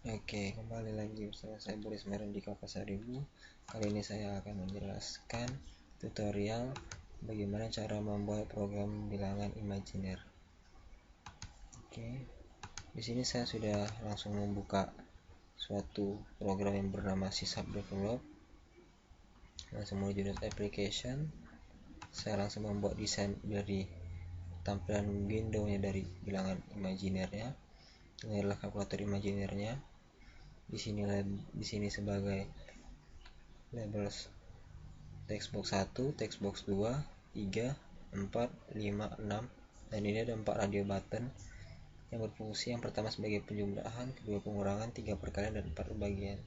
Oke, kembali lagi bersama saya Boris Merendika Pasaribu. Kali ini saya akan menjelaskan tutorial bagaimana cara membuat program bilangan imajiner. Oke, di sini saya sudah langsung membuka suatu program yang bernama C#Develop. Langsung menuju application. Saya langsung membuat desain dari tampilan window-nya dari bilangan imajinernya. Ini adalah kalkulator imajinernya. Di sini sebagai label textbox 1, textbox 2, 3, 4, 5, 6, dan ini ada 4 radio button yang berfungsi. Yang pertama sebagai penjumlahan, kedua pengurangan, 3 perkalian, dan 4 pembagian.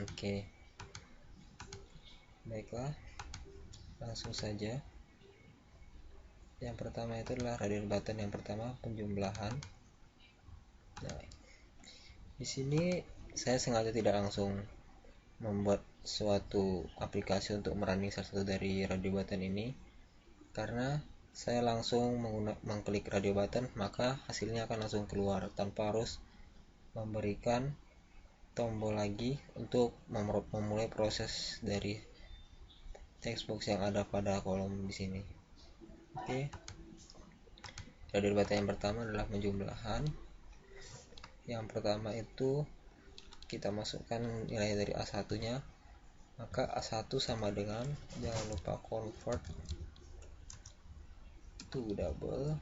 Oke, baiklah, langsung saja. Yang pertama itu adalah radio button yang pertama, penjumlahan. Nah, di sini saya sengaja tidak langsung membuat suatu aplikasi untuk merunning salah satu dari radio button ini, karena saya langsung mengklik radio button, maka hasilnya akan langsung keluar tanpa harus memberikan tombol lagi untuk memulai proses dari textbox yang ada pada kolom di sini. Oke, radio button yang pertama adalah penjumlahan. Yang pertama itu kita masukkan nilai dari A1 nya, maka A1 sama dengan, jangan lupa convert to double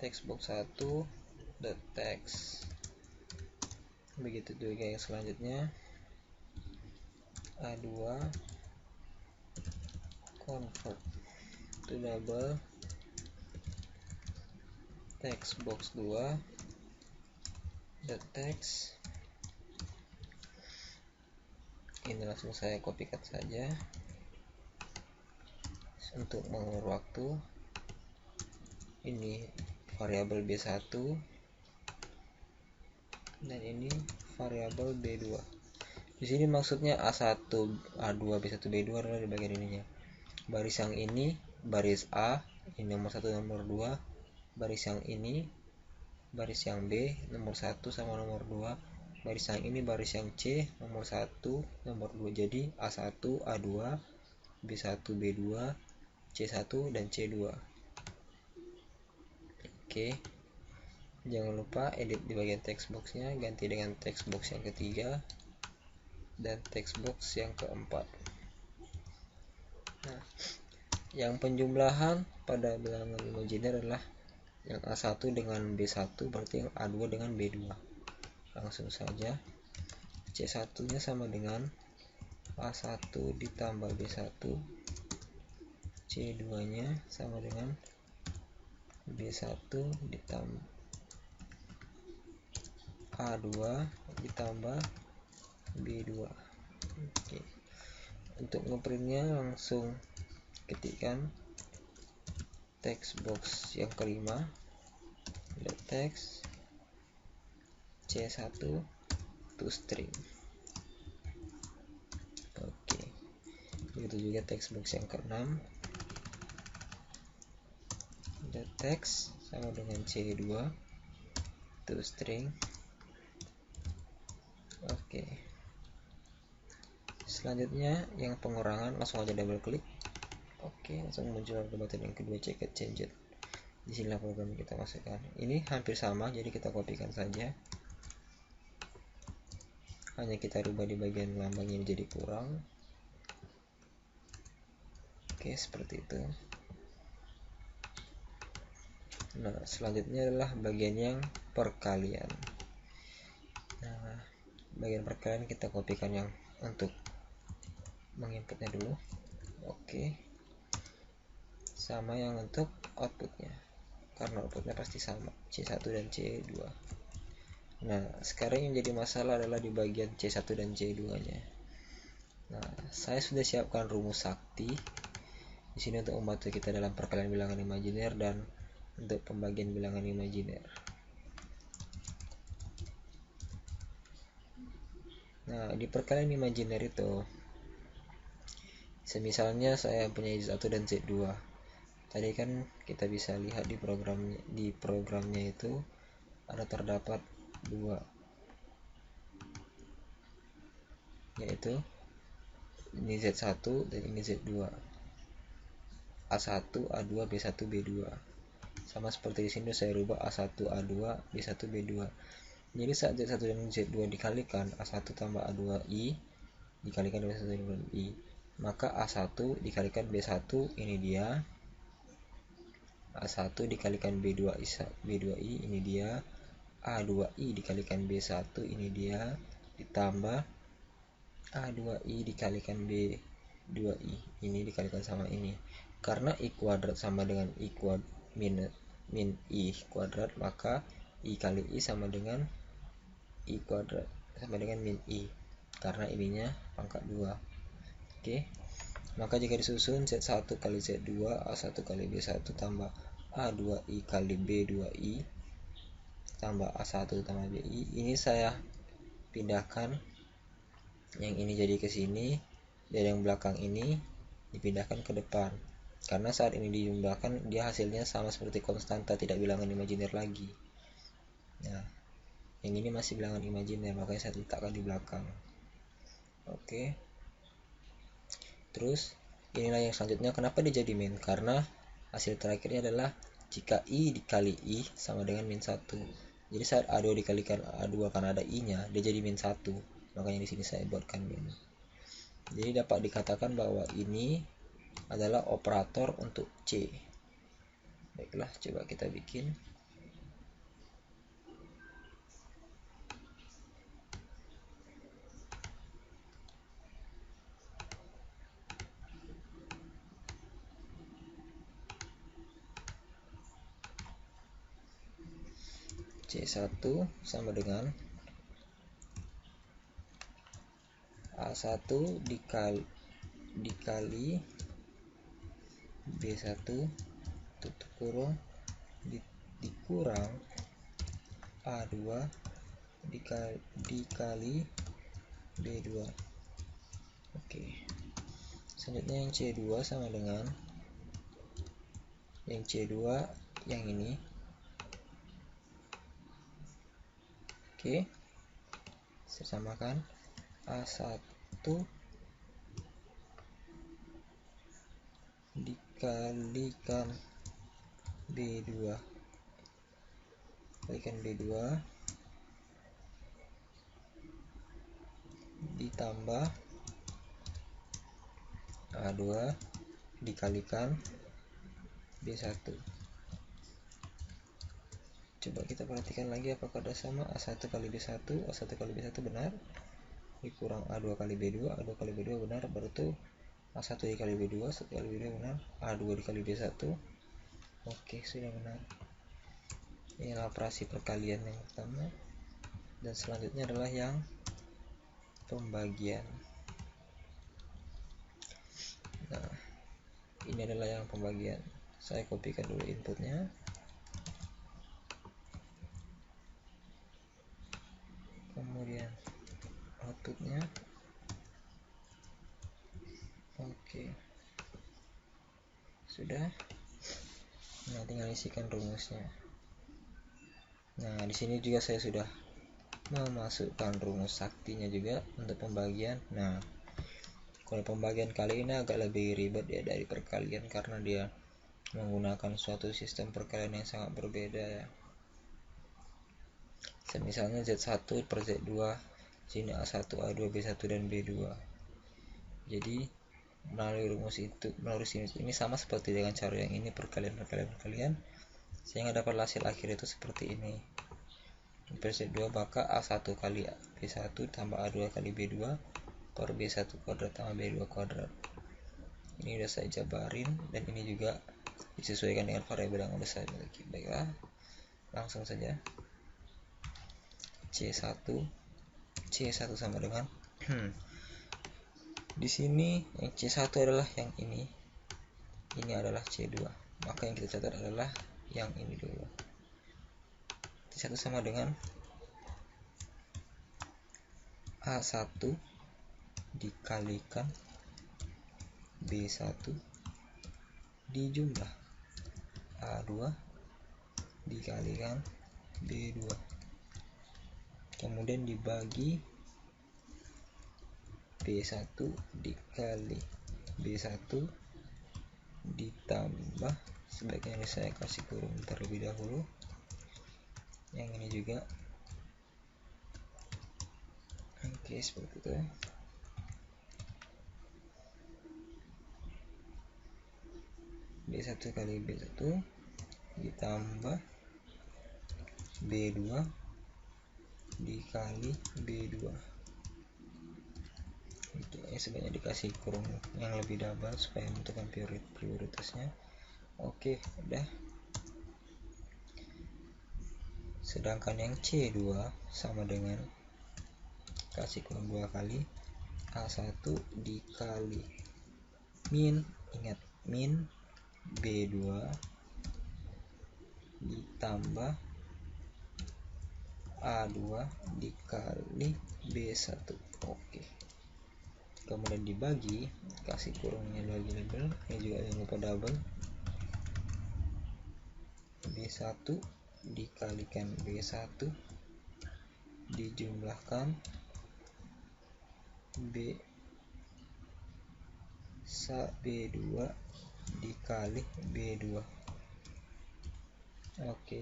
textbox 1 dot text. Begitu juga yang selanjutnya, A2 convert to double textbox 2 dot text. Ini langsung saya kopikan saja untuk mengulur waktu. Ini variabel B1 dan ini variabel B2. Di sini maksudnya A1, A2, B1, B2 adalah di bagian ininya. Baris yang ini baris A, ini nomor 1, nomor 2. Baris yang ini baris yang B, nomor 1 sama nomor 2. Baris yang ini baris yang C, nomor 1, nomor 2. Jadi A1, A2, B1, B2, C1, dan C2. Oke, jangan lupa edit di bagian textbox-nya, ganti dengan textbox yang ketiga dan textbox yang keempat. Nah, yang penjumlahan pada bilangan imajiner adalah yang A1 dengan B1, berarti yang A2 dengan B2. Langsung saja, C1 nya sama dengan A1 ditambah B1, C2 nya sama dengan B1 ditambah A2 ditambah B2. Oke, untuk ngeprintnya langsung ketikkan textbox yang kelima dot text C1 to string. Oke, begitu juga textbox yang keenam dot text sama dengan C2 to string. Oke, selanjutnya yang pengurangan langsung aja double klik. Oke, langsung muncul button yang kedua, check it change it. Disinilah program kita masukkan. Ini hampir sama, jadi kita kopikan saja. Hanya kita rubah di bagian lambangnya menjadi kurang. Oke, seperti itu. Nah, selanjutnya adalah bagian yang perkalian. Nah, bagian perkalian kita kopikan yang untuk menginputnya dulu. Oke, sama yang untuk outputnya, karena outputnya pasti sama, C1 dan C2. Nah, sekarang yang jadi masalah adalah di bagian C1 dan C2 nya. Nah, saya sudah siapkan rumus sakti di sini untuk membantu kita dalam perkalian bilangan imajiner dan untuk pembagian bilangan imajiner. Nah, di perkalian imajiner itu, semisalnya saya punya Z1 dan Z2. Tadi kan kita bisa lihat di programnya itu ada terdapat dua, yaitu ini Z1 dan ini Z2, A1, A2, B1, B2. Sama seperti di sini saya rubah A1, A2, B1, B2. Jadi saat Z1 dan Z2 dikalikan, A1 tambah A2I dikalikan B1 dan I, maka A1 dikalikan B1 ini dia, A1 dikalikan B2I ini dia, A2I dikalikan B1 ini dia, ditambah A2I dikalikan B2I ini dikalikan sama ini. Karena I kuadrat sama dengan min I kuadrat, maka I kali I sama dengan I kuadrat sama dengan min I, karena ininya pangkat 2. Oke, maka jika disusun Z1 kali Z2, A1 kali B1 tambah A2I kali B2I tambah A1 tambah BI, ini saya pindahkan yang ini jadi ke sini, dan yang belakang ini dipindahkan ke depan. Karena saat ini dijumlahkan, dia hasilnya sama seperti konstanta, tidak bilangan imajiner lagi. Nah, yang ini masih bilangan imajiner, makanya saya letakkan di belakang. Oke. Terus, inilah yang selanjutnya. Kenapa dia jadi min? Karena hasil terakhirnya adalah jika I dikali I sama dengan min 1. Jadi saat A2 dikalikan A2 karena ada I-nya, dia jadi min 1. Makanya di sini saya buatkan min. Jadi dapat dikatakan bahwa ini adalah operator untuk C. Baiklah, coba kita bikin. C1 sama dengan A1 dikali B1 tutup kurung dikurang A2 dikali B2. Oke. Selanjutnya yang C2 sama dengan yang C2 yang ini. Oke. Saya samakan A1 dikalikan B2 ditambah A2 dikalikan B1. Coba kita perhatikan lagi apakah ada sama. A1 kali B1, A1 kali B1 benar, dikurang A2 kali B2, A2 kali B2 benar, berarti A1 dikali B2, A1 kali B2 benar, A2 dikali B1. Oke, sudah benar. Inilah operasi perkalian yang pertama. Dan selanjutnya adalah yang pembagian. Nah, ini adalah yang pembagian. Saya kopikan dulu inputnya. Kemudian outputnya. Oke, sudah. Nah, tinggal isikan rumusnya. Nah, di sini juga saya sudah memasukkan rumus saktinya juga untuk pembagian. Nah, kalau pembagian kali ini agak lebih ribet ya dari perkalian, karena dia menggunakan suatu sistem perkalian yang sangat berbeda ya. Misalnya Z1 per Z2, sini A1, A2, B1 dan B2. Jadi melalui rumus ini sama seperti dengan cara yang ini, perkalian, sehingga dapat hasil akhir itu seperti ini. Per Z2 maka A1 kali B1 tambah A2 kali B2 per B1 kuadrat tambah B2 kuadrat. Ini udah saya jabarin, dan ini juga disesuaikan dengan variabel yang udah saya miliki. Baiklah, langsung saja. C1 sama dengan di sini yang C1 adalah yang ini adalah C2, maka yang kita catat adalah yang ini dulu. C1 sama dengan A1 dikalikan B1 dijumlah. A2 dikalikan B2, kemudian dibagi B1 dikali B1 ditambah, sebaiknya saya kasih kurung terlebih dahulu, yang ini juga. Oke, seperti itu. B1 kali B1 ditambah B2 dikali B2. Oke, sebaiknya dikasih kurung yang lebih double supaya menentukan prioritasnya. Oke, udah. Sedangkan yang C2 sama dengan kasih kurung 2 kali A1 dikali min, ingat min B2 ditambah A2 dikali B1. Oke, kemudian dibagi, kasih kurungnya lagi label, ini juga jangan lupa double, B1 dikalikan B1 dijumlahkan B2 dikali B2. Oke,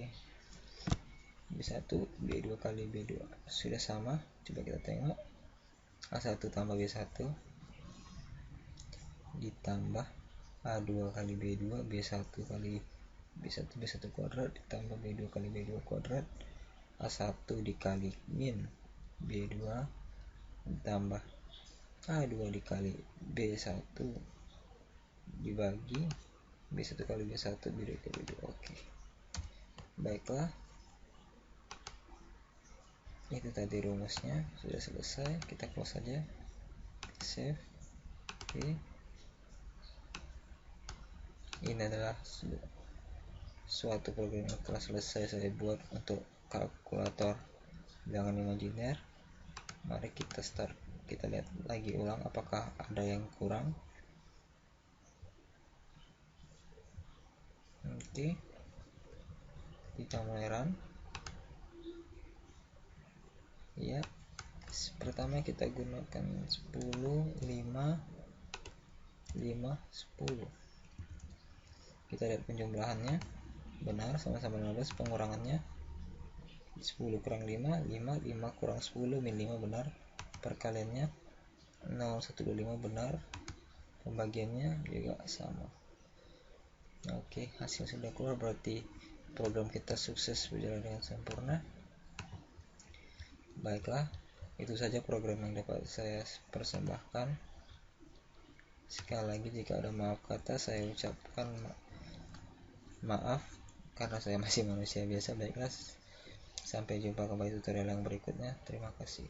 B1 B2 kali B2 sudah sama. Coba kita tengok, A1 tambah B1 ditambah A2 kali B2, B1 kali B1 kuadrat ditambah B2 kali B2 kuadrat, A1 dikali min B2 ditambah A2 dikali B1 dibagi B1 kali B1 B2 kali B2. Oke, baiklah, itu tadi rumusnya sudah selesai. Kita close saja, save. Oke, ini adalah suatu program yang telah selesai saya buat untuk kalkulator bilangan imajiner. Mari kita start, kita lihat lagi ulang apakah ada yang kurang. Oke, kita mulai run. Ya, pertama kita gunakan 10 5 5 10. Kita lihat penjumlahannya benar, sama-sama 15. Pengurangannya 10 kurang 5 5 kurang 10 min 5 benar. Perkaliannya 0125 benar. Pembagiannya juga sama. Oke, hasil sudah keluar, berarti program kita sukses berjalan dengan sempurna. Baiklah, itu saja program yang dapat saya persembahkan. Sekali lagi, jika ada maaf kata, saya ucapkan maaf karena saya masih manusia biasa. Baiklah, sampai jumpa kembali tutorial yang berikutnya. Terima kasih.